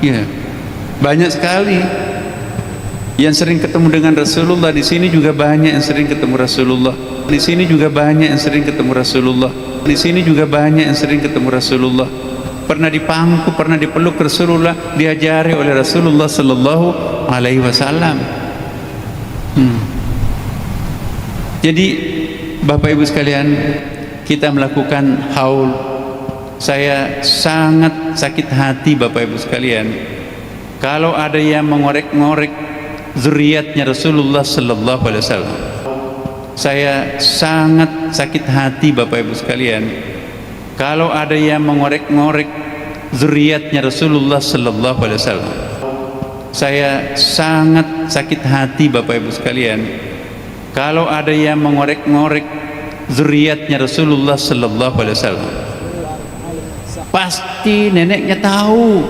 Ya, banyak sekali yang sering ketemu dengan Rasulullah. Di sini juga banyak yang sering ketemu Rasulullah. Di sini juga banyak yang sering ketemu Rasulullah. Di sini juga banyak yang sering ketemu Rasulullah. Pernah dipangku, pernah dipeluk Rasulullah, diajari oleh Rasulullah Sallallahu Alaihi Wasallam. Jadi Bapak Ibu sekalian, kita melakukan haul. Saya sangat sakit hati Bapak Ibu sekalian kalau ada yang mengorek-ngorek zuriatnya Rasulullah Sallallahu Alaihi Wasallam. Saya sangat sakit hati Bapak Ibu sekalian kalau ada yang mengorek-ngorek zuriatnya Rasulullah Sallallahu Alaihi Wasallam. Saya sangat sakit hati Bapak Ibu sekalian kalau ada yang mengorek-ngorek zuriatnya Rasulullah Sallallahu Alaihi Wasallam. Pasti neneknya tahu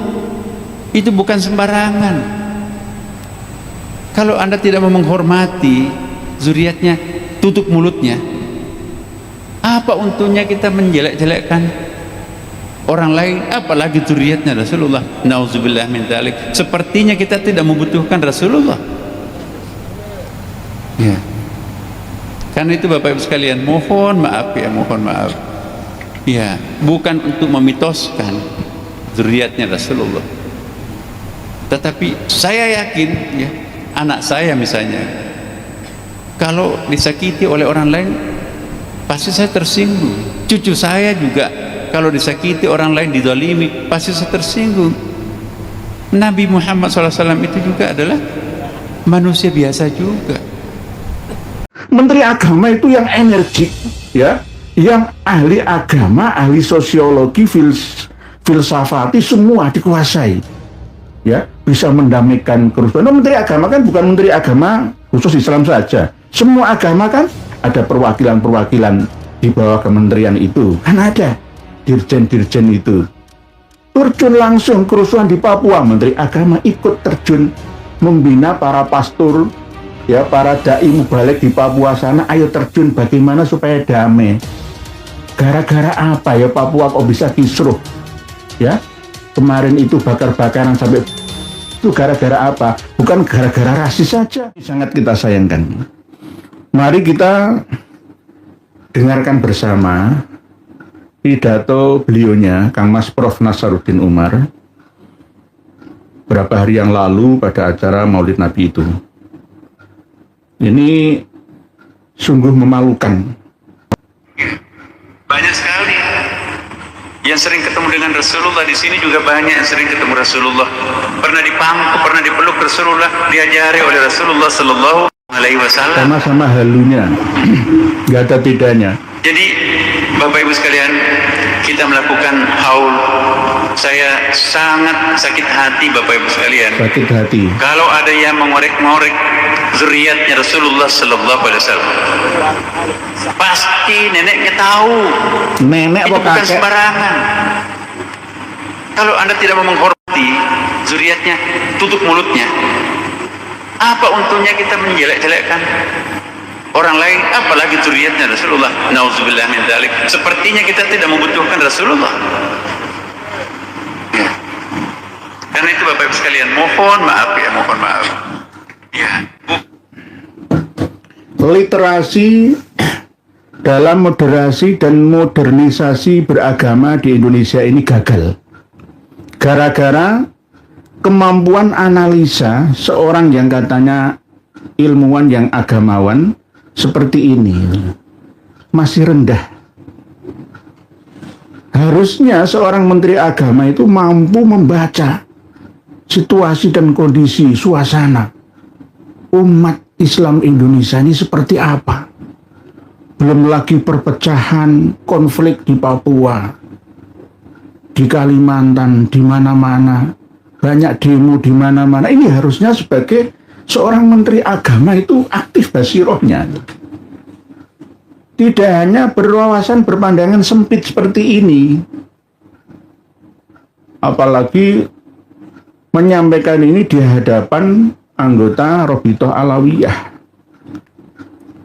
itu bukan sembarangan. Kalau Anda tidak mau menghormati zuriatnya, tutup mulutnya. Apa untungnya kita menjelek-jelekkan orang lain, apalagi zuriatnya Rasulullah? Nauzubillah min dzalik. Sepertinya kita tidak membutuhkan Rasulullah. Ya. Karena itu Bapak Ibu sekalian, mohon maaf ya, mohon maaf. Ya, bukan untuk memitoskan zuriatnya Rasulullah, tetapi saya yakin ya, anak saya misalnya kalau disakiti oleh orang lain pasti saya tersinggung. Cucu saya juga kalau disakiti orang lain, dizalimi, pasti saya tersinggung. Nabi Muhammad SAW itu juga adalah manusia biasa juga. Menteri Agama itu yang energik, ya, yang ahli agama, ahli sosiologi, filsafati, semua dikuasai, ya, bisa mendamaikan kerusuhan. Menteri Agama kan bukan Menteri Agama khusus Islam saja, semua agama kan ada perwakilan-perwakilan di bawah kementerian itu, kan ada dirjen-dirjen itu. Terjun langsung kerusuhan di Papua, Menteri Agama ikut terjun membina para pastor, ya, para dai mubalik di Papua sana. Ayo terjun bagaimana supaya damai. Gara-gara apa ya Papua kok bisa kisruh, ya? Kemarin itu bakar-bakaran sampai itu gara-gara apa? Bukan gara-gara rasis saja. Sangat kita sayangkan. Mari kita dengarkan bersama pidato beliaunya, Kang Mas Prof Nasaruddin Umar, beberapa hari yang lalu pada acara Maulid Nabi itu. Ini sungguh memalukan. Banyak sekali yang sering ketemu dengan Rasulullah. Di sini juga banyak yang sering ketemu Rasulullah. Pernah dipangku, pernah dipeluk Rasulullah, diajari oleh Rasulullah Sallallahu Alaihi Wasallam. Sama-sama halunya, nggak ada bedanya. Jadi Bapak Ibu sekalian, kita melakukan haul. Saya sangat sakit hati Bapak Ibu sekalian. Sakit hati. Kalau ada yang mengorek-ngorek zuriatnya Rasulullah Sallallahu Alaihi Wasallam. Pasti neneknya tahu. Nenek itu bukan sembarangan. Kalau Anda tidak mau menghormati zuriatnya, tutup mulutnya. Apa untungnya kita menjelek-jelekkan orang lain, apalagi zuriatnya Rasulullah? Nauzubillah min dzalik. Sepertinya kita tidak membutuhkan Rasulullah. Ya. Karena itu Bapak Ibu sekalian, mohon maaf ya, mohon maaf. Ya. Literasi dalam moderasi dan modernisasi beragama di Indonesia ini gagal. Gara-gara kemampuan analisa seorang yang katanya ilmuwan yang agamawan seperti ini masih rendah. Harusnya seorang menteri agama itu mampu membaca situasi dan kondisi suasana umat Islam Indonesia ini seperti apa. Belum lagi perpecahan, konflik di Papua, di Kalimantan, di mana-mana, banyak demo di mana-mana. Ini harusnya sebagai seorang menteri agama itu aktif basirohnya. Tidak hanya berwawasan berpandangan sempit seperti ini, apalagi menyampaikan ini di hadapan anggota Robitoh Alawiyah.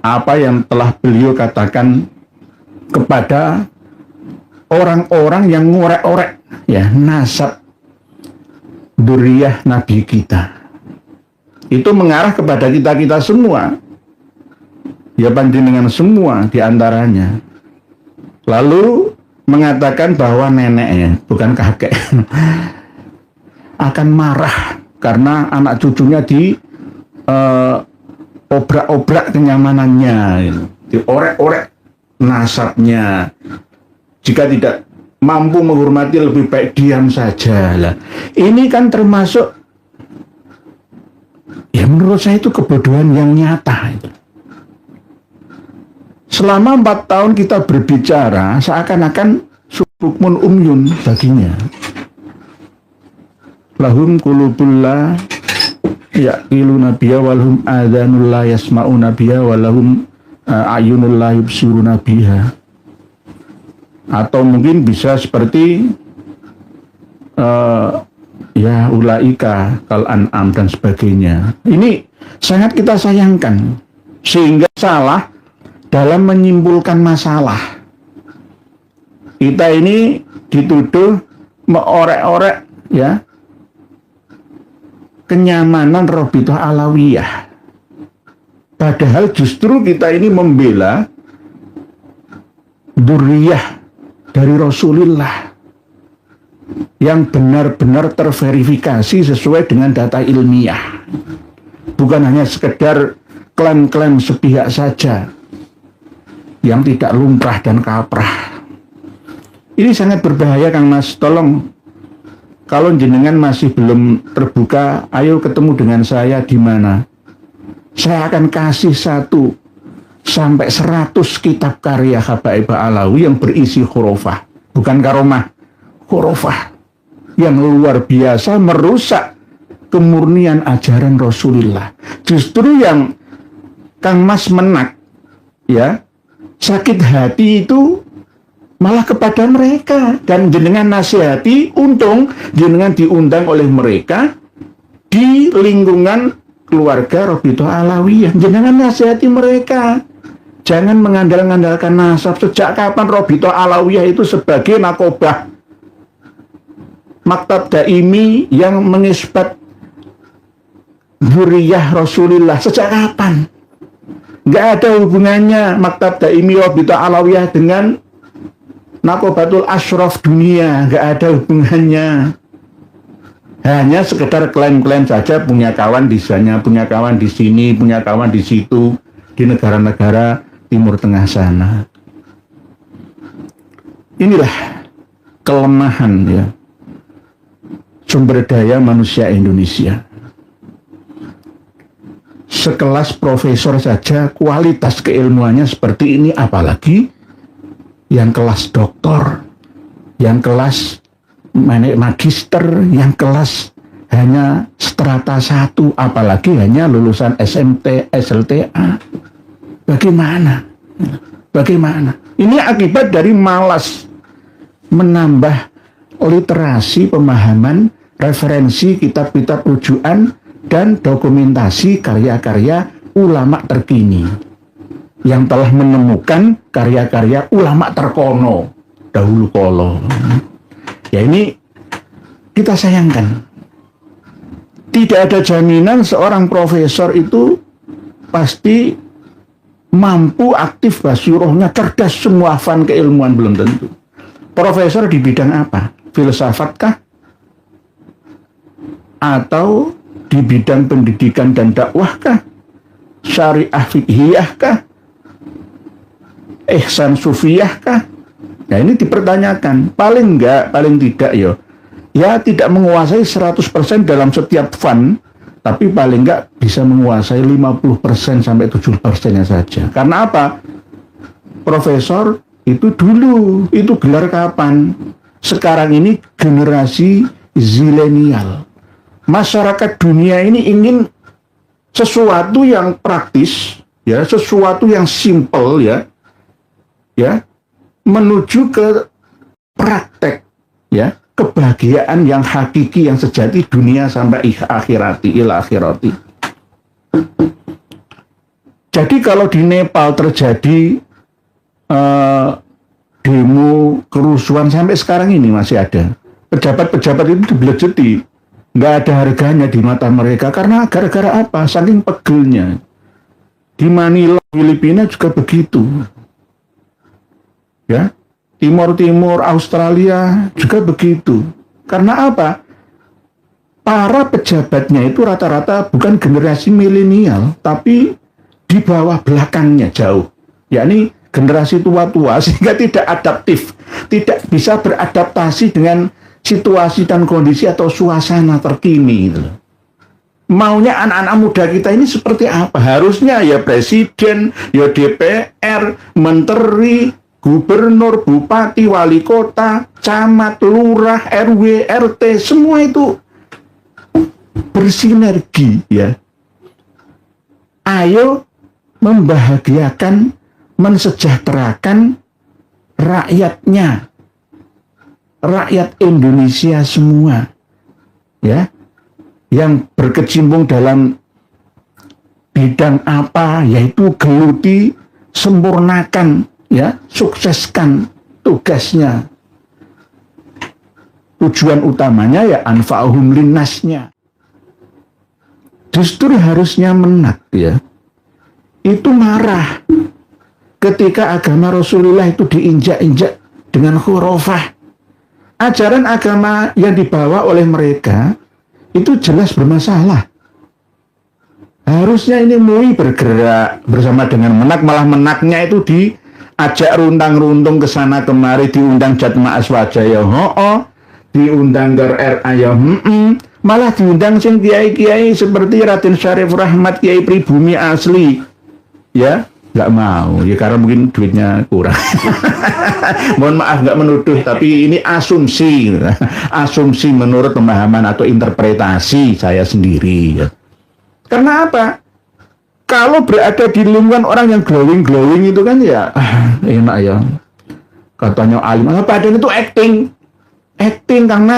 Apa yang telah beliau katakan kepada orang-orang yang ngorek-orek ya nasab dzurriyyah Nabi kita. Itu mengarah kepada kita-kita semua. Ya panjenengan semua diantaranya. Lalu mengatakan bahwa neneknya, bukan kakek, akan marah karena anak cucunya di obrak-obrak kenyamanannya, diorek-orek nasabnya. Jika tidak mampu menghormati, lebih baik diam saja lah. Ini kan termasuk, ya menurut saya itu kebodohan yang nyata itu. Selama 4 tahun kita berbicara seakan-akan subukmun umyun baginya. Lahum qulubul la ya'qiluna biha walhum adhanul la yasma'una biha walahum ayunul la yubsiruna biha. Atau mungkin bisa seperti ya ulaika kal an'am dan sebagainya. Ini sangat kita sayangkan, sehingga salah dalam menyimpulkan masalah. Kita ini dituduh mengorek-orek ya kenyamanan Rabithah Alawiyah. Padahal justru kita ini membela dzurriyyah dari Rasulullah yang benar-benar terverifikasi sesuai dengan data ilmiah. Bukan hanya sekedar klaim-klaim sepihak saja yang tidak lumrah dan kaprah. Ini sangat berbahaya, Kang Mas. Tolong, kalau jenengan masih belum terbuka, ayo ketemu dengan saya di mana. Saya akan kasih 1 sampai 100 kitab karya Habaib Alawi yang berisi khurafah, bukan karomah, khurafah yang luar biasa merusak kemurnian ajaran Rasulullah. Justru yang Kang Mas menak, ya, sakit hati itu malah kepada mereka, dan jenengan nasihati, untung jenengan diundang oleh mereka di lingkungan keluarga Rabithah Alawiyah. Jenengan nasihati mereka, jangan mengandalkan nasab. Sejak kapan Rabithah Alawiyah itu sebagai nakobah maktab daimi yang mengisbat dzurriyyah Rasulullah? Sejak kapan? Nggak ada hubungannya maktab daimi Rabithah Alawiyah dengan nakobatul asyraf dunia, nggak ada hubungannya. Hanya sekedar klaim-klaim saja, punya kawan di sana, punya kawan di sini, punya kawan di situ, di negara-negara Timur Tengah sana. Inilah kelemahan ya sumber daya manusia Indonesia. Sekelas profesor saja kualitas keilmuannya seperti ini, apalagi yang kelas doktor, yang kelas magister, yang kelas hanya strata 1, apalagi hanya lulusan SMT, SLTA. Bagaimana? Bagaimana? Ini akibat dari malas menambah literasi, pemahaman, referensi kitab-kitab rujukan dan dokumentasi karya-karya ulama terkini yang telah menemukan karya-karya ulama terkono dahulu kala. Ya, ini kita sayangkan. Tidak ada jaminan seorang profesor itu pasti mampu aktif basirohnya, cerdas, semua fan keilmuan, belum tentu. Profesor di bidang apa? Filsafatkah? Atau di bidang pendidikan dan dakwahkah? Syariah fiqhiyahkah? Ihsan sufiyahkah? Nah, ini dipertanyakan. Paling tidak ya tidak menguasai 100% dalam setiap fan, tapi paling enggak bisa menguasai 50% sampai 70%-nya saja. Karena apa? Profesor itu dulu, itu gelar kapan? Sekarang ini generasi zilenial. Masyarakat dunia ini ingin sesuatu yang praktis, ya, sesuatu yang simple, ya, menuju ke praktek, ya, kebahagiaan yang hakiki, yang sejati, dunia sampai ila akhirati. Jadi kalau di Nepal terjadi demo, kerusuhan, sampai sekarang ini masih ada. Pejabat-pejabat itu dibelejeti, nggak ada harganya di mata mereka. Karena gara-gara apa? Saking pegelnya. Di Manila, Filipina juga begitu. Ya, Timur, Australia juga begitu. Karena apa? Para pejabatnya itu rata-rata bukan generasi milenial, tapi di bawah belakangnya jauh. Yakni generasi tua-tua, sehingga tidak adaptif, tidak bisa beradaptasi dengan situasi dan kondisi atau suasana terkini. Gitu. Maunya anak-anak muda kita ini seperti apa? Harusnya ya presiden, ya DPR, menteri, gubernur, bupati, wali kota, camat, lurah, RW, RT, semua itu bersinergi, ya. Ayo membahagiakan, mensejahterakan rakyatnya, rakyat Indonesia semua, ya, yang berkecimpung dalam bidang apa, yaitu geluti, sempurnakan, ya, sukseskan tugasnya. Tujuan utamanya ya anfa'uhum linnasnya. Justru harusnya menak, ya. Itu marah ketika agama Rasulullah itu diinjak-injak dengan khurafah. Ajaran agama yang dibawa oleh mereka itu jelas bermasalah. Harusnya ini MUI bergerak bersama dengan menak, malah menaknya itu diajak runtang-runtung ke sana kemari, diundang Jatma Aswajaya, diundang ke RA, malah diundang sing kiai-kiai seperti Raden Syarif Rahmat, Kiai Pribumi asli, ya nggak mau, ya karena mungkin duitnya kurang. Mohon maaf nggak menuduh, tapi ini asumsi, asumsi menurut pemahaman atau interpretasi saya sendiri. Ya. Karena apa? Kalau berada di lingkungan orang yang glowing itu kan ya enak ya. Katanya alim, padahal itu acting Kang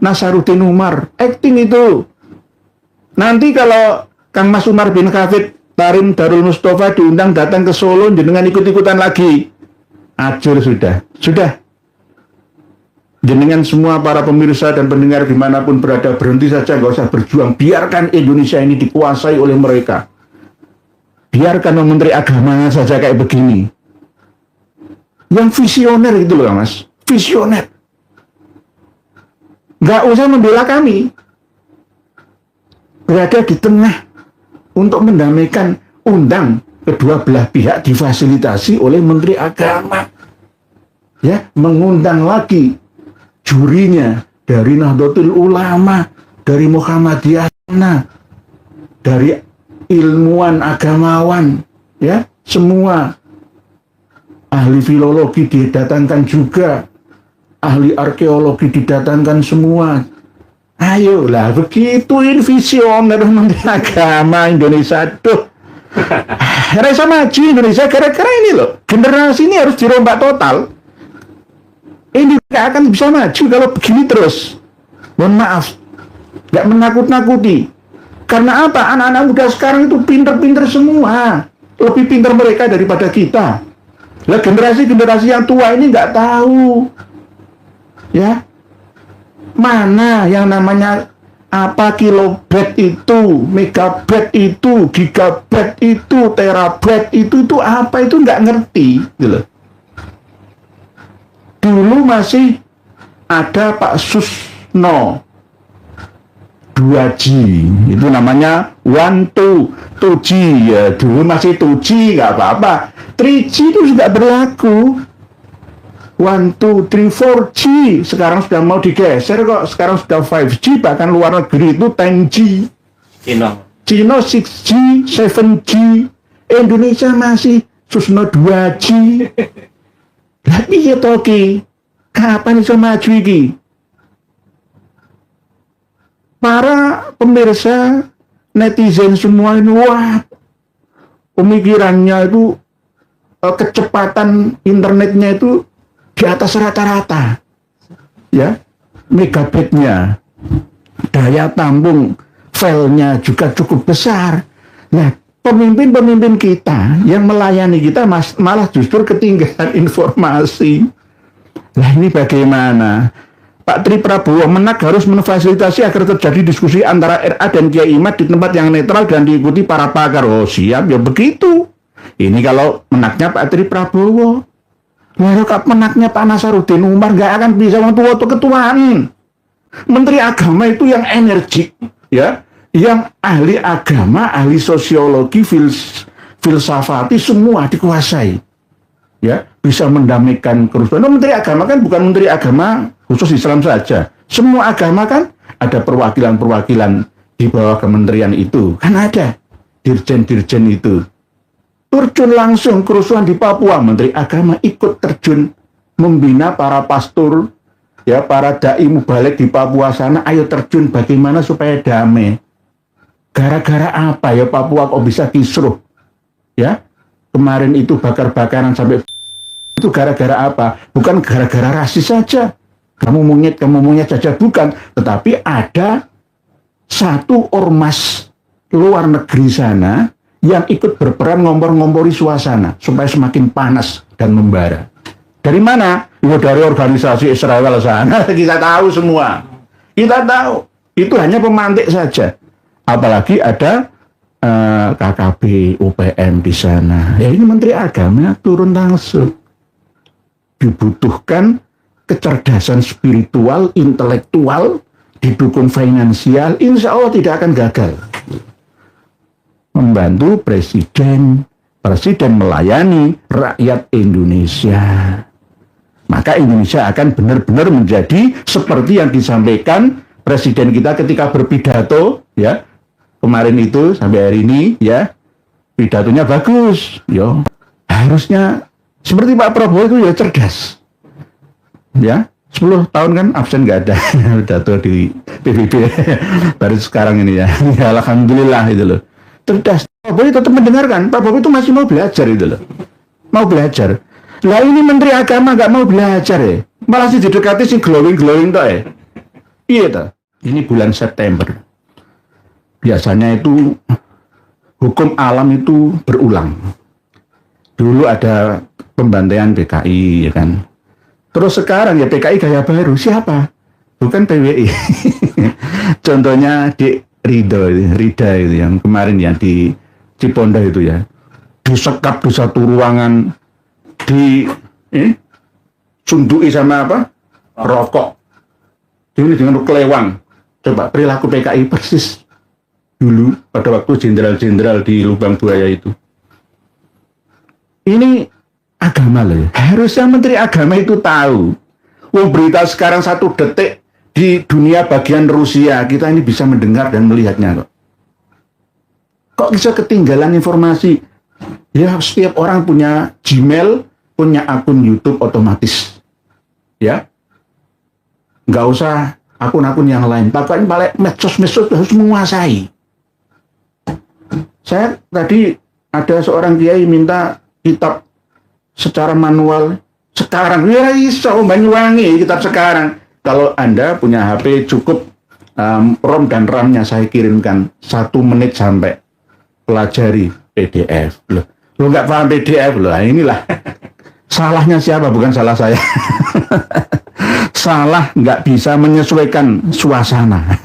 Nasaruddin Umar, acting itu. Nanti kalau Kang Mas Umar bin Khafid Tarim Darul Mustafa diundang datang ke Solo, jenengan ikut-ikutan lagi. Ajur sudah. Jenengan semua para pemirsa dan pendengar dimanapun berada, berhenti saja, nggak usah berjuang. Biarkan Indonesia ini dikuasai oleh mereka. Biarkan menteri agamanya saja kayak begini. Yang visioner itu loh Mas, visioner. Nggak usah membela kami. Berada di tengah untuk mendamaikan, undang kedua belah pihak difasilitasi oleh Menteri Agama. Ya, mengundang lagi jurinya dari Nahdlatul Ulama, dari Muhammadiyah, dari ilmuwan agamawan, ya, semua ahli filologi didatangkan juga. Ahli arkeologi didatangkan semua. Ayolah, begituin visioner Menteri Agama Indonesia. Tuh, rasa maju Indonesia gara-gara ini loh. Generasi ini harus dirombak total. Ini gak akan bisa maju kalau begini terus. Mohon maaf, gak menakut-nakuti. Karena apa? Anak-anak muda sekarang itu pinter-pinter semua. Lebih pinter mereka daripada kita. Lah generasi-generasi yang tua ini gak tahu. Ya, mana yang namanya apa kilobyte itu, megabyte itu, gigabyte itu, terabyte itu apa itu nggak ngerti, gitu. Dulu masih ada Pak Susno 2G, itu namanya 2G, ya dulu masih 2G nggak apa-apa, 3G itu sudah berlaku. 1, 2, 3, 4G sekarang sudah mau digeser kok, sekarang sudah 5G, bahkan luar negeri itu 10G, Cina 6G, 7G, Indonesia masih Susno 2G. Tapi ya toki, kapan bisa maju iki? Para pemirsa, netizen semua ini, wah, pemikirannya itu, kecepatan internetnya itu di atas rata-rata, ya, megabitnya, daya tampung filenya juga cukup besar. Nah, pemimpin-pemimpin kita yang melayani kita malah justru ketinggalan informasi. Nah, ini bagaimana? Pak Tri Prabowo Menak harus memfasilitasi agar terjadi diskusi antara RA dan Kiai Imad di tempat yang netral dan diikuti para pakar. Oh siap, ya begitu. Ini kalau menaknya Pak Tri Prabowo. Lalu menaknya Pak Nasaruddin Umar nggak akan bisa waktu ketuaan. Menteri Agama itu yang energik, ya, yang ahli agama, ahli sosiologi, filsafati semua dikuasai. Ya, bisa mendamaikan kerusuhan. Menteri Agama kan bukan Menteri Agama khusus Islam saja. Semua agama kan ada perwakilan-perwakilan di bawah kementerian itu. Kan ada dirjen-dirjen itu. Terjun langsung kerusuhan di Papua, Menteri Agama ikut terjun membina para pastor, ya, para dai mubalik di Papua sana. Ayo terjun bagaimana supaya damai. Gara-gara apa ya Papua kok bisa kisruh? Ya, kemarin itu bakar-bakaran sampai itu gara-gara apa? Bukan gara-gara rasis saja. Kamu monyet saja, bukan. Tetapi ada satu ormas luar negeri sana yang ikut berperan ngompor-ngompori suasana supaya semakin panas dan membara. Dari mana? Ya, dari organisasi Israel sana. Kita tahu semua. Kita tahu. Itu hanya pemantik saja. Apalagi ada KKB, UPM di sana. Ya ini Menteri Agama turun langsung. Dibutuhkan kecerdasan spiritual, intelektual, didukung finansial, insya Allah tidak akan gagal. Membantu presiden melayani rakyat Indonesia. Maka Indonesia akan benar-benar menjadi seperti yang disampaikan presiden kita ketika berpidato, ya, kemarin itu sampai hari ini, ya, pidatonya bagus, yo. Harusnya seperti Pak Prabowo itu ya cerdas, ya. 10 tahun kan absen nggak ada pidato di PBB baru sekarang ini ya. Ya alhamdulillah itu loh. Cerdas. Pak Prabowo tetap mendengarkan. Pak Prabowo itu masih mau belajar itu loh. Mau belajar. Lah ini Menteri Agama nggak mau belajar ya. Malah sih didekati sih glowing toh ya. Iya toh. Ini bulan September. Biasanya itu hukum alam itu berulang. Dulu ada pembantaian PKI, ya kan. Terus sekarang ya PKI gaya baru. Siapa? Bukan PWI. Contohnya di Rida itu yang kemarin ya di Ciponda itu ya. Disekap di satu ruangan, sundui sama apa? Rokok. Ini dengan kelewang. Coba perilaku PKI persis dulu pada waktu jenderal-jenderal di Lubang Buaya itu. Ini agama loh. Harusnya Menteri Agama itu tahu. Wong berita sekarang 1 detik di dunia bagian Rusia kita ini bisa mendengar dan melihatnya kok. Kok bisa ketinggalan informasi? Ya setiap orang punya Gmail, punya akun YouTube otomatis. Ya, nggak usah akun-akun yang lain. Bahkan medsos harus menguasai. Saya tadi ada seorang kiai minta kitab secara manual sekarang. Ya iso Banyuwangi kitab sekarang. Kalau Anda punya HP cukup ROM dan RAM-nya saya kirimkan 1 menit sampai pelajari PDF. Loh nggak paham PDF loh. Inilah salahnya siapa? Bukan salah saya. Salah nggak bisa menyesuaikan suasana.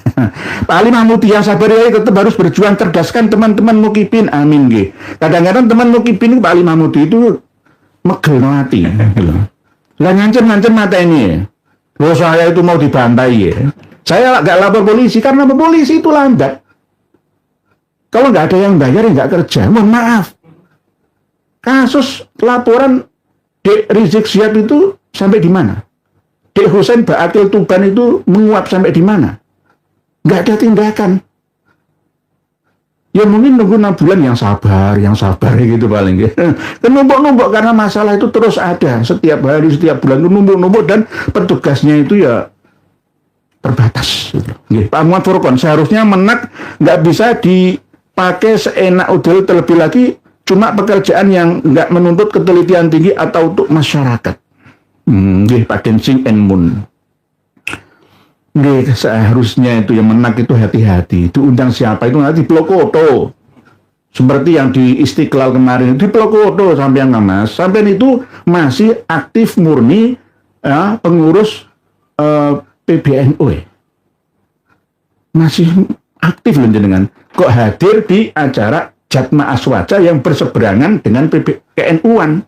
Pak Ali Mahmud yang sabar ya tetap harus berjuang, cerdaskan teman-teman mukibin, amin ge. Kadang-kadang teman mukibin Pak Ali Mahmud itu megel hati. Lah ngancem mata ini. Loh saya itu mau dibantai ya. Saya nggak lapor polisi karena polisi itu lambat. Kalau nggak ada yang bayar ya nggak kerja. Mohon maaf. Kasus laporan Dek Rizik Syihab itu sampai di mana? Dek Hussein Ba'akil Tuban itu menguap sampai di mana? Nggak ada tindakan. Ya mungkin nunggu 6 bulan yang sabar gitu paling. Dan numpuk-numpuk karena masalah itu terus ada. Setiap hari, setiap bulan itu numpuk-numpuk dan petugasnya itu ya terbatas. Pak Muhammad Furqon seharusnya Menak nggak bisa dipakai seenak udel, terlebih lagi cuma pekerjaan yang nggak menuntut ketelitian tinggi atau untuk masyarakat. Pak Densing and Moon. Seharusnya itu yang Menak itu hati-hati. Diundang siapa itu nanti blokoto. Seperti yang di Istiqlal kemarin di blokoto sampai yang Mas. Sampai itu masih aktif murni ya, pengurus PBNU ya. Masih aktif loh jenengan. Kok hadir di acara Jatma Aswaja yang berseberangan dengan PNU-an.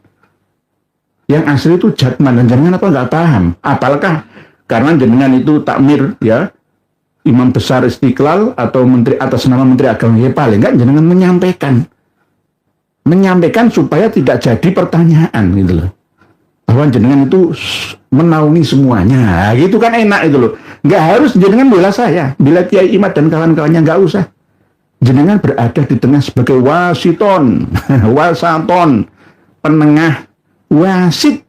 Yang asli itu Jatman, dan jenengan apa nggak paham? Apalagi karena jenengan itu takmir ya, imam besar Istiqlal atau menteri atas nama Menteri Agama, ya paling nggak jenengan menyampaikan supaya tidak jadi pertanyaan gitu loh. Bahwa jenengan itu menaungi semuanya, gitu kan enak itu loh. Nggak harus jenengan bela saya, bela Kiai Imad dan kawan-kawannya, nggak usah. Jenengan berada di tengah sebagai wasiton, wasaton, penengah, wasit,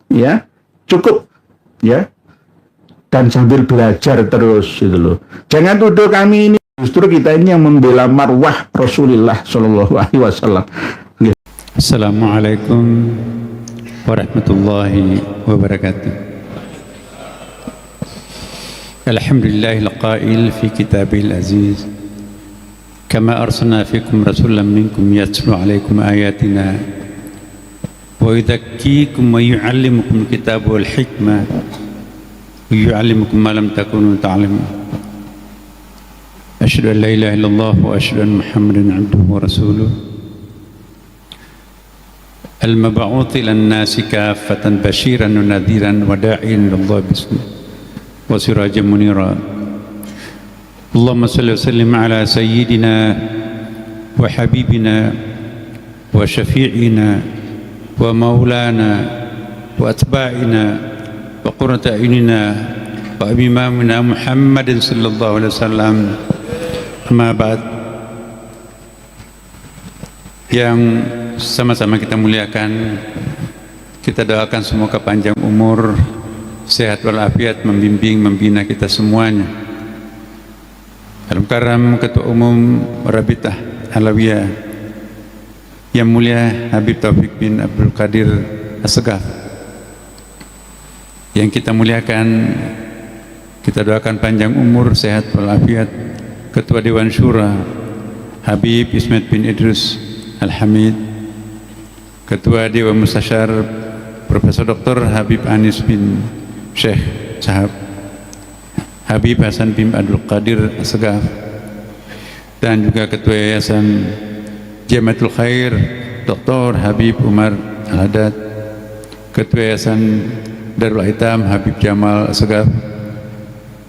ya, cukup, ya. Dan sambil belajar terus gitu loh. Jangan tuduh kami ini, justru kita ini yang membela marwah Rasulullah Shallallahu Alaihi Wasallam. Assalamualaikum warahmatullahi wabarakatuh. Alhamdulillahil qail fi kitabil aziz, kama arsalna fikum rasulan minkum yatslu alaikum ayatina wa yudakkikum wa yu'allimukum kitab wal hikmah wa yu'allimukum ma lam takunu ta'lamun. Asyhadu an la ilaha illallah wa asyhadu anna Muhammadan abduhu wa rasuluh al-mab'uts ila an-nasi kaffatan basyiran wa nadhiran wa da'iyan ila Allah bismihi wa sirajan munira. Allahumma salli wa sallim ala sayyidina wa habibina wa syafi'ina wa maulana wa atba'ina wa qurrata a'yunina wa imamina Muhammadin sallallahu alaihi wasallam. Amma ba'd. Yang sama-sama kita muliakan, kita doakan semoga panjang umur, sehat walafiat, membimbing, membina kita semuanya. Al-Mukarram Ketua Umum Rabitah Alawiyah Yang Mulia Habib Taufik bin Abdul Qadir As-Segaf, yang kita muliakan, kita doakan panjang umur, sehat walafiat, Ketua Dewan Syura Habib Ismet bin Idrus Al-Hamid, Ketua Dewan Mustasyar Profesor Dr. Habib Anis bin Syekh Sahab Habib Hasan bin Abdul Qadir As-Segaf, dan juga Ketua Yayasan Jamatul Khair Dr. Habib Umar Al-Haddad, Ketua Yayasan Darul Aitam Habib Jamal As-Segaf,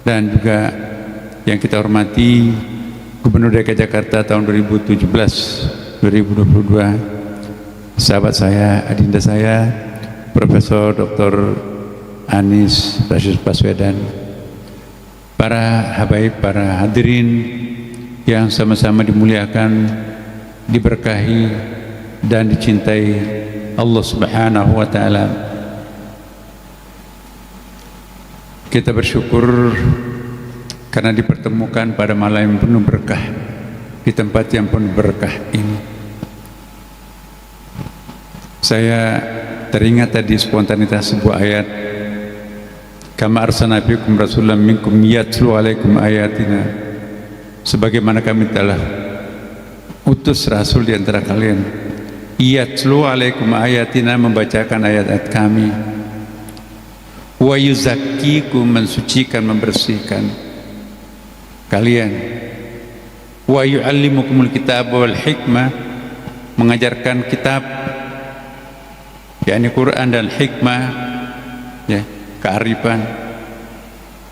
dan juga yang kita hormati Gubernur DKI Jakarta tahun 2017-2022, sahabat saya, adinda saya, Profesor Dr. Anies Rashid Baswedan, para habaib, para hadirin yang sama-sama dimuliakan, diberkahi dan dicintai Allah Subhanahu wa taala. Kita bersyukur karena dipertemukan pada malam yang penuh berkah, di tempat yang penuh berkah ini. Saya teringat tadi spontanitas sebuah ayat, kama arsalna fikum rasulan minkum yatlu alaikum ayatina, sebagaimana kami telah utus rasul di antara kalian, yatlu alaikum ayatina, membacakan ayat-ayat kami, wa yuzakkikum, mensucikan, membersihkan kalian, wa yu'allimukumul kitab wal hikmah, mengajarkan kitab yakni Quran dan hikmah, ya, kearifan,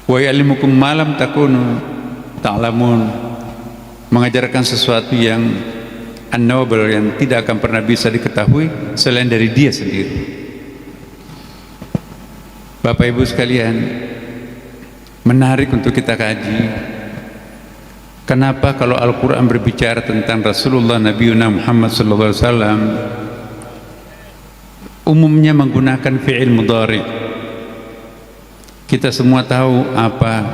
wa yu'allimukum ma lam takunu ta'lamun, mengajarkan sesuatu yang unknowable, yang tidak akan pernah bisa diketahui selain dari dia sendiri. Bapak Ibu sekalian, menarik untuk kita kaji. Kenapa kalau Al-Quran berbicara tentang Rasulullah Nabiuna Muhammad sallallahu alaihi wasallam umumnya menggunakan fi'il mudhari? Kita semua tahu apa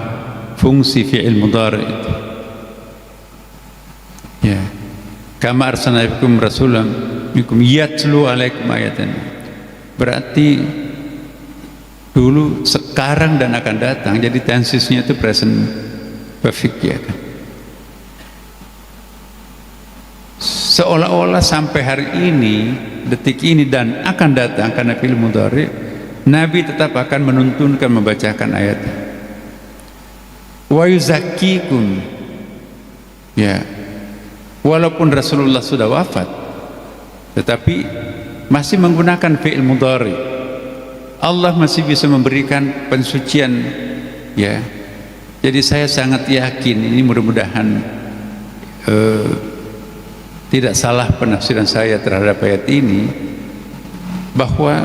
fungsi fi'il mudhari itu. Ya, kama arsalna fikum rasulan minkum yatlu alaikum ayatin, berarti dulu, sekarang, dan akan datang. Jadi tensisnya itu present perfect, ya kan? Seolah-olah sampai hari ini, detik ini, dan akan datang, karena fi'il mudhari, Nabi tetap akan menuntunkan, membacakan ayat. wa yuzakkikum. Ya, walaupun Rasulullah sudah wafat, tetapi masih menggunakan fi'il mudhari. Allah masih bisa memberikan pensucian, ya. Jadi saya sangat yakin, ini mudah-mudahan tidak salah penafsiran saya terhadap ayat ini, bahwa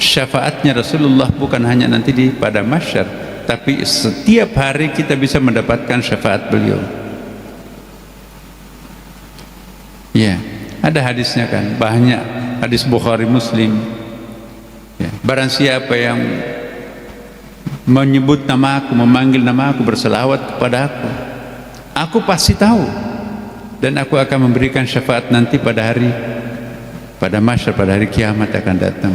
syafaatnya Rasulullah bukan hanya nanti pada mahsyar, tapi setiap hari kita bisa mendapatkan syafaat beliau. Ya, ada hadisnya kan, banyak hadis Bukhari Muslim. Ya, barang siapa yang menyebut nama aku, memanggil nama aku, berselawat kepada aku pasti tahu, dan aku akan memberikan syafaat nanti pada mahsyar, pada hari kiamat akan datang.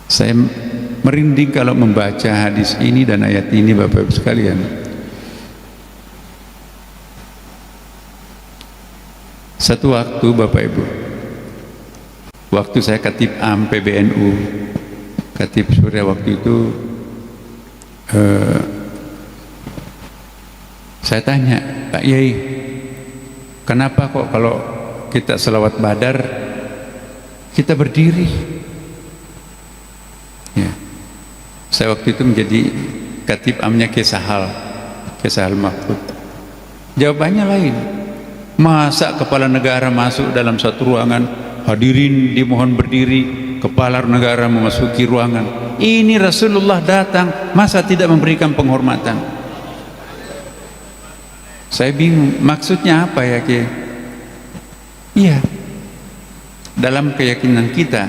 Saya merinding kalau membaca hadis ini dan ayat ini, Bapak Ibu sekalian. Satu waktu, Bapak Ibu, waktu saya Khatib Am PBNU, Khatib Surya waktu itu, saya tanya, Pak Yai, kenapa kok kalau kita selawat badar kita berdiri? Ya. Saya waktu itu menjadi Khatib Amnya Kesahal Mahfud. Jawabannya lain. Masa kepala negara masuk dalam satu ruangan, hadirin dimohon berdiri, kepala negara memasuki ruangan. Ini Rasulullah datang, masa tidak memberikan penghormatan? Saya bingung, maksudnya apa ya, Ki? Iya, dalam keyakinan kita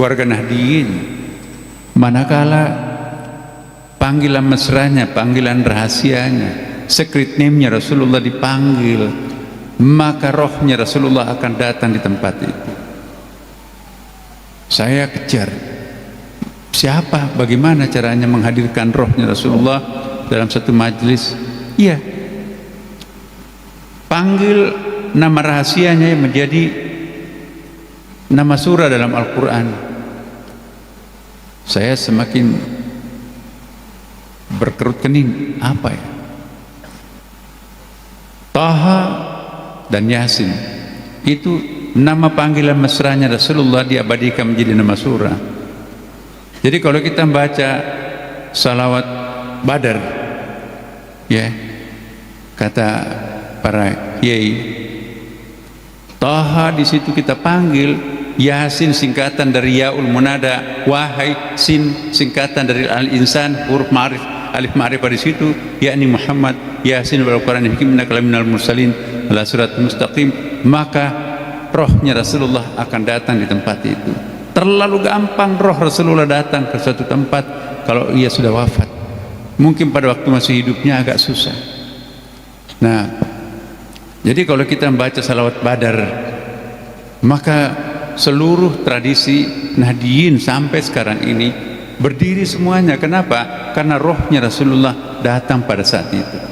warga Nahdliyin, manakala panggilan mesranya, panggilan rahasianya, secret name-nya Rasulullah dipanggil, maka rohnya Rasulullah akan datang di tempat itu. Saya kejar, siapa, bagaimana caranya menghadirkan rohnya Rasulullah dalam satu majelis? Iya, panggil nama rahasianya yang menjadi nama surah dalam Al-Quran. Saya semakin berkerut kening, apa ya? Taha dan Yasin, itu nama panggilan mesranya Rasulullah diabadikan menjadi nama surah. Jadi kalau kita membaca salawat badar, ya, kata para kiai, Taha di situ kita panggil, Yasin singkatan dari Yaul Munada, wahai, Sin singkatan dari Al-Insan, huruf ma'rif, alif ma'rifah di situ, yakni Muhammad, Yasin wal Qur'an hakim innaka laminal mursalin ala surat mustaqim. Maka rohnya Rasulullah akan datang di tempat itu. Terlalu gampang roh Rasulullah datang ke suatu tempat kalau ia sudah wafat. Mungkin pada waktu masih hidupnya agak susah. Nah, jadi kalau kita membaca salawat badar, maka seluruh tradisi Nahdliyin sampai sekarang ini berdiri semuanya. Kenapa? Karena rohnya Rasulullah datang pada saat itu.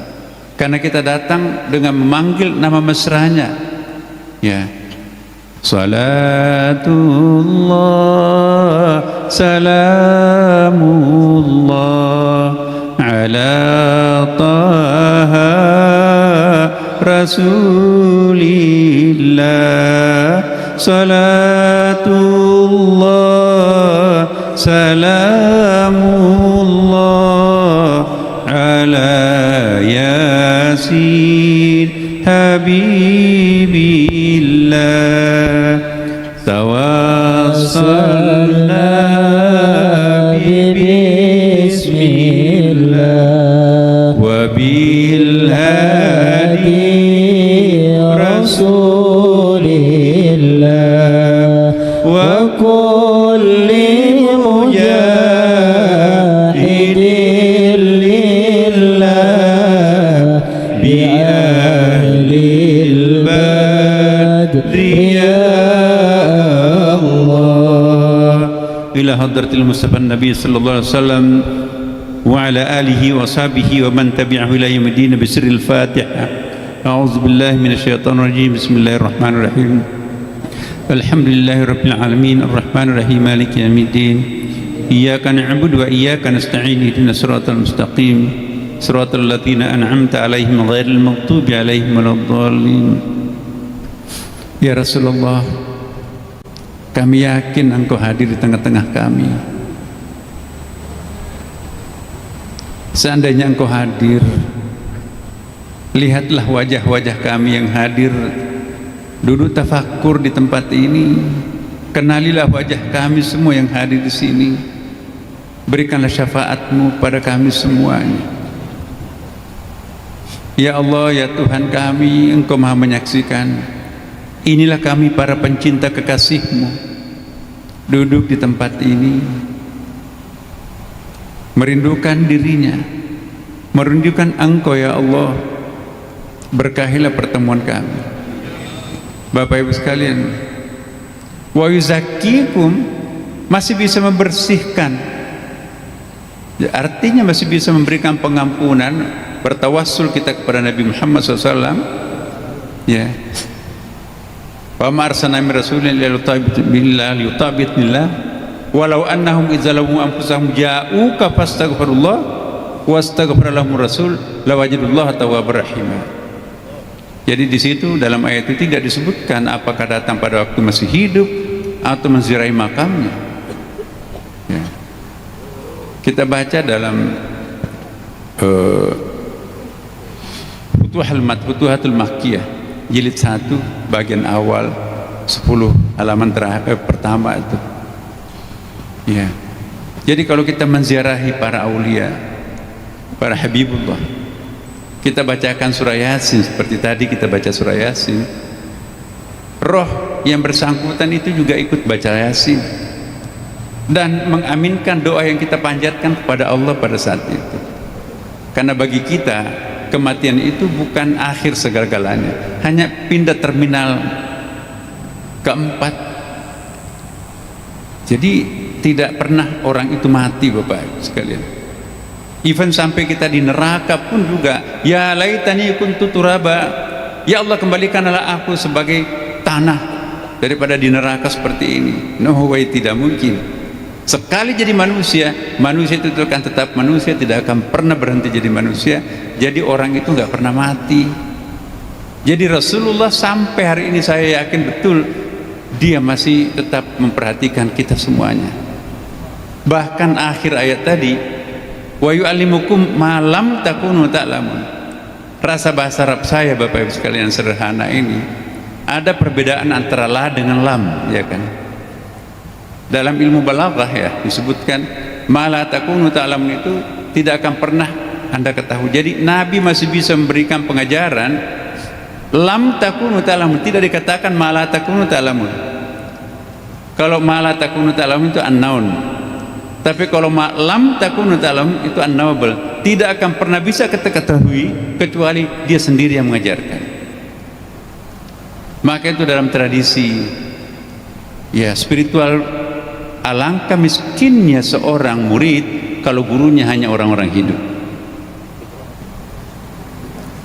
Karena kita datang dengan memanggil nama mesranya, ya, salatullah salamullah ala taha rasulillah, salatullah salamullah ala yasin habibillah, tawassalna bismillah wa bil hadi rasulillah wa kulli mujahidin lillah bi ahlil badri ya Allah. Ila hadratil Mustafa Nabi sallallahu alaihi wasallam wa ala alihi wa sahbihi wa man tabi'ahu ila yaumil bi sirril Fatiha. A'udzu billahi minasyaitonir rajim. Bismillahirrahmanirrahim. Alhamdulillahi rabbil alamin arrahmanir rahim maliki yaumiddin iyyaka na'budu wa iyyaka nasta'in ihdinas siratal mustaqim siratal ladzina an'amta 'alaihim ghairil maghdubi 'alaihim waladdallin. Ya Rasulullah, kami yakin Engkau hadir di tengah-tengah kami. Seandainya Engkau hadir, lihatlah wajah-wajah kami yang hadir, duduk tafakkur di tempat ini. Kenalilah wajah kami semua yang hadir di sini. Berikanlah syafaat-Mu pada kami semuanya. Ya Allah, ya Tuhan kami, Engkau Maha menyaksikan. Inilah kami para pencinta kekasih-Mu, duduk di tempat ini, merindukan dirinya, merindukan Engkau ya Allah. Berkahilah pertemuan kami. Bapak Ibu sekalian, wa yuzakkikum, masih bisa membersihkan, artinya masih bisa memberikan pengampunan, bertawassul kita kepada Nabi Muhammad SAW. Ya, wa ma arsalna min rasulin illa liyutabitnillah walau annahum idzalamu anfusahum ja'uka fastaghfirullah wastaghfara lahum rasul lawajidullaha tawwabar rahim. Jadi di situ dalam ayat itu tidak disebutkan apakah datang pada waktu masih hidup atau menziarahi makamnya. Ya. Kita baca dalam Futuhatul Makkiyah jilid 1 bagian awal 10 halaman pertama itu. Ya. Jadi kalau kita menziarahi para aulia, para habibullah, kita bacakan surah Yasin seperti tadi kita baca surah Yasin, roh yang bersangkutan itu juga ikut baca Yasin dan mengaminkan doa yang kita panjatkan kepada Allah pada saat itu. Karena bagi kita kematian itu bukan akhir segala-galanya, hanya pindah terminal keempat. Jadi tidak pernah orang itu mati, Bapak Ibu sekalian. Even sampai kita di neraka pun juga, ya laitani kuntu turaba, ya Allah kembalikanlah aku sebagai tanah daripada di neraka seperti ini. No way, tidak mungkin. Sekali jadi manusia, manusia itu akan tetap manusia, tidak akan pernah berhenti jadi manusia. Jadi orang itu nggak pernah mati. Jadi Rasulullah sampai hari ini saya yakin betul dia masih tetap memperhatikan kita semuanya. Bahkan akhir ayat tadi, wa yu'allimukum ma lam takunu ta'lamun. Rasa bahasa Arab saya Bapak Ibu sekalian sederhana ini, ada perbedaan antara la dengan lam, ya kan? Dalam ilmu balaghah ya disebutkan ma la takunu ta'lamun itu tidak akan pernah Anda ketahui. Jadi Nabi masih bisa memberikan pengajaran lam takunu ta'lamun, tidak dikatakan ma la takunu ta'lamun. Kalau ma la takunu ta'lamun itu unknown. Tapi kalau lam takunu ta'lamun itu unknowable, tidak akan pernah bisa kita ketahui kecuali dia sendiri yang mengajarkan. Maka itu dalam tradisi ya spiritual, alangkah miskinnya seorang murid kalau gurunya hanya orang-orang hidup.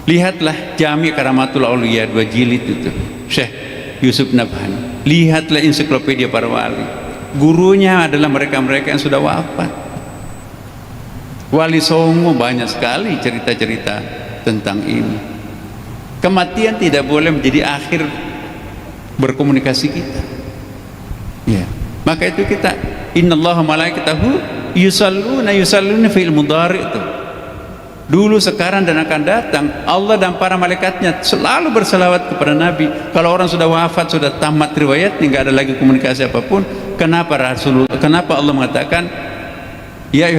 Lihatlah Jami' Karamatul Auliya 2 jilid itu, Syekh Yusuf Nabhani. Lihatlah ensiklopedia para wali. Gurunya adalah mereka-mereka yang sudah wafat. Wali Songo banyak sekali cerita-cerita tentang ini. Kematian tidak boleh menjadi akhir berkomunikasi kita. Ya. Maka itu kita innallaha malaikatahu yusalluna fil mudhari' itu. Dulu, sekarang dan akan datang, Allah dan para malaikatnya selalu berselawat kepada Nabi. Kalau orang sudah wafat, sudah tamat riwayatnya, nggak ada lagi komunikasi apapun, kenapa Allah mengatakan ya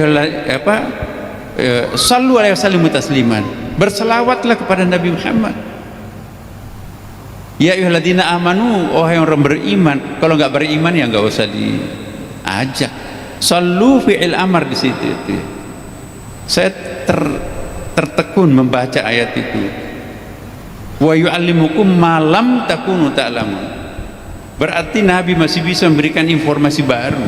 sallu alaihi wasallimu tasliman, berselawatlah kepada Nabi Muhammad. Ya ayyuhalladzina amanu, wahai orang beriman. Kalau nggak beriman ya nggak usah diajak. Sallu fi'il amar di situ itu. Saya tertekun membaca ayat itu. Wa yu'allimukum ma lam takunu ta'lamun. Berarti Nabi masih bisa memberikan informasi baru.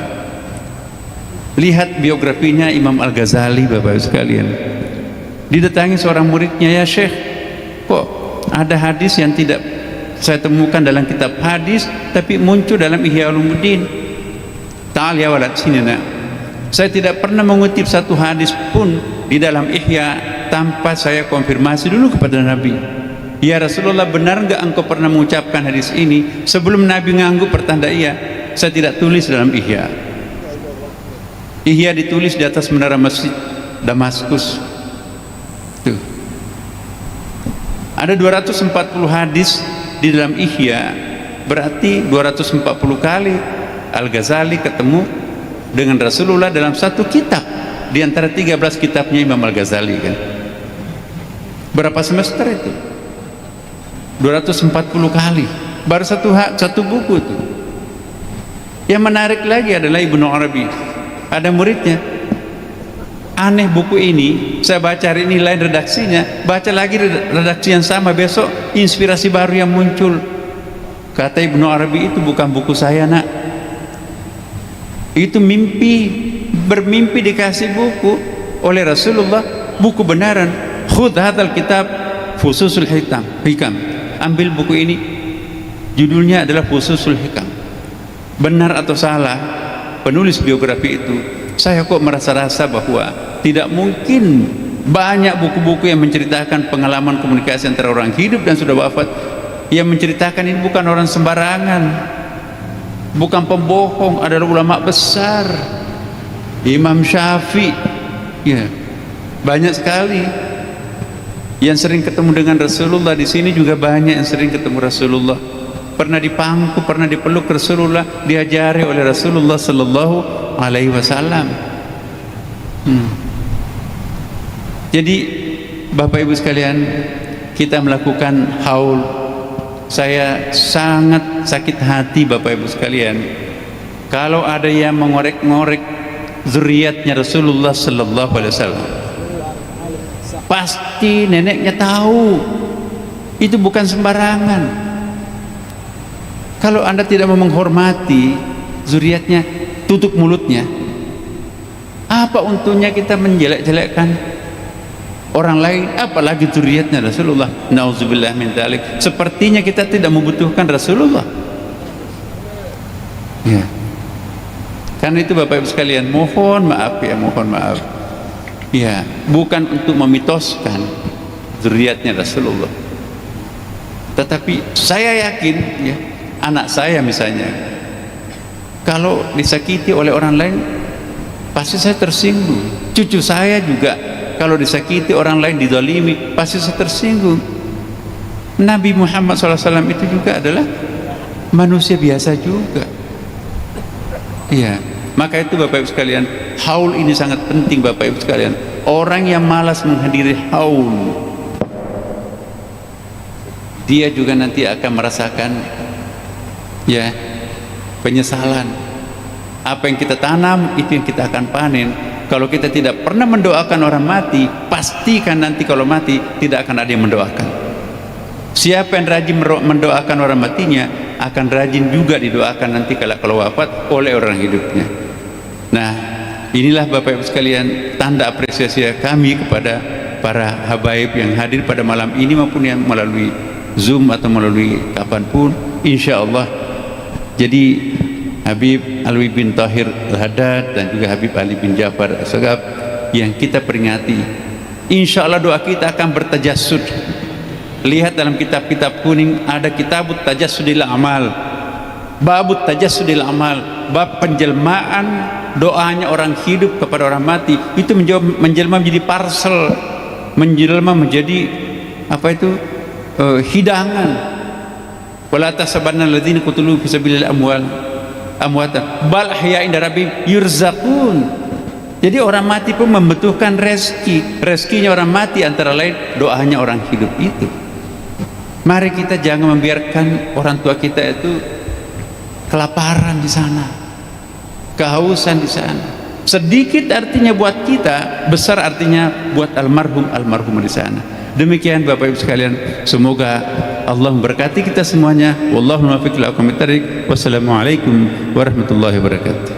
Lihat biografinya Imam Al-Ghazali, Bapak sekalian. Didatangi seorang muridnya, ya Syekh, kok ada hadis yang tidak saya temukan dalam kitab hadis tapi muncul dalam Ihya Ulumuddin. Ta'al ya walad, sini nak. Saya tidak pernah mengutip satu hadis pun di dalam Ihya tanpa saya konfirmasi dulu kepada Nabi. Ya Rasulullah, benar enggak engkau pernah mengucapkan hadis ini? Sebelum Nabi nganggu pertanda iya, saya tidak tulis dalam Ihya. Ihya ditulis di atas menara masjid Damaskus. Tuh. Ada 240 hadis di dalam Ihya, berarti 240 kali Al-Ghazali ketemu dengan Rasulullah dalam satu kitab di antara 13 kitabnya Imam Al-Ghazali kan. Berapa semester itu? 240 kali. Baru satu buku itu. Yang menarik lagi adalah Ibnu Arabi. Ada muridnya. Aneh buku ini, saya baca hari ini lain redaksinya, baca lagi redaksi yang sama, besok inspirasi baru yang muncul. Kata Ibnu Arabi, itu bukan buku saya nak, itu mimpi, bermimpi dikasih buku oleh Rasulullah, buku benaran. Khudh hadzal kitab Fususul Hikam. Ambil buku ini, judulnya adalah Fususul Hikam. Benar atau salah penulis biografi itu, saya kok merasa-rasa bahwa tidak mungkin banyak buku-buku yang menceritakan pengalaman komunikasi antara orang hidup dan sudah wafat. Yang menceritakan ini bukan orang sembarangan, bukan pembohong, adalah ulama besar. Imam Syafi'i, ya, banyak sekali yang sering ketemu dengan Rasulullah. Di sini juga banyak yang sering ketemu Rasulullah, pernah dipangku, pernah dipeluk Rasulullah, diajari oleh Rasulullah Sallallahu Alaihi Wasallam. Jadi Bapak Ibu sekalian, kita melakukan haul. Saya sangat sakit hati Bapak Ibu sekalian kalau ada yang mengorek-ngorek zuriatnya Rasulullah Sallallahu Alaihi Wasallam. Pasti neneknya tahu itu bukan sembarangan. Kalau Anda tidak mau menghormati zuriatnya, tutup mulutnya. Apa untungnya kita menjelek-jelekkan orang lain, apalagi zuriatnya Rasulullah? Nauzubillah min dzalik. Sepertinya kita tidak membutuhkan Rasulullah. Ya. Karena itu Bapak Ibu sekalian, mohon maaf ya, mohon maaf. Ya, bukan untuk memitoskan zuriatnya Rasulullah. Tetapi saya yakin ya, anak saya misalnya kalau disakiti oleh orang lain pasti saya tersinggung. Cucu saya juga kalau disakiti orang lain, dizalimi, pasti saya tersinggung. Nabi Muhammad SAW itu juga adalah manusia biasa juga. Iya, maka itu Bapak Ibu sekalian, haul ini sangat penting Bapak Ibu sekalian. Orang yang malas menghadiri haul, dia juga nanti akan merasakan ya penyesalan. Apa yang kita tanam itu yang kita akan panen. Kalau kita tidak pernah mendoakan orang mati, pastikan nanti kalau mati tidak akan ada yang mendoakan. Siapa yang rajin mendoakan orang matinya akan rajin juga didoakan nanti kalau wafat oleh orang hidupnya. Nah, inilah Bapak Ibu sekalian tanda apresiasi kami kepada para habaib yang hadir pada malam ini maupun yang melalui Zoom atau melalui kapanpun, insya Allah. Jadi Habib Alwi bin Tahir Al-Haddad dan juga Habib Ali bin Jafar As-Sagaf yang kita peringati, insya Allah doa kita akan bertajassud. Lihat dalam kitab-kitab kuning ada kitabut tajassudil amal, babut tajassudil amal, bab penjelmaan doanya orang hidup kepada orang mati. Itu menjelma menjadi parcel, menjelma menjadi apa itu, hidangan. Wala tasabanna alladzina qutilu fi sabilillah amwatan bal ahya inda rabbihim yurzaqun. Jadi orang mati pun membutuhkan rezeki. Rezekinya orang mati antara lain doanya orang hidup itu. Mari kita jangan membiarkan orang tua kita itu kelaparan di sana, kehausan di sana. Sedikit artinya buat kita, besar artinya buat almarhum di sana. Demikian Bapak Ibu sekalian, semoga Allah memberkati kita semuanya. Wallahu muwaffiq ila aqwamit thariq. Wassalamualaikum warahmatullahi wabarakatuh.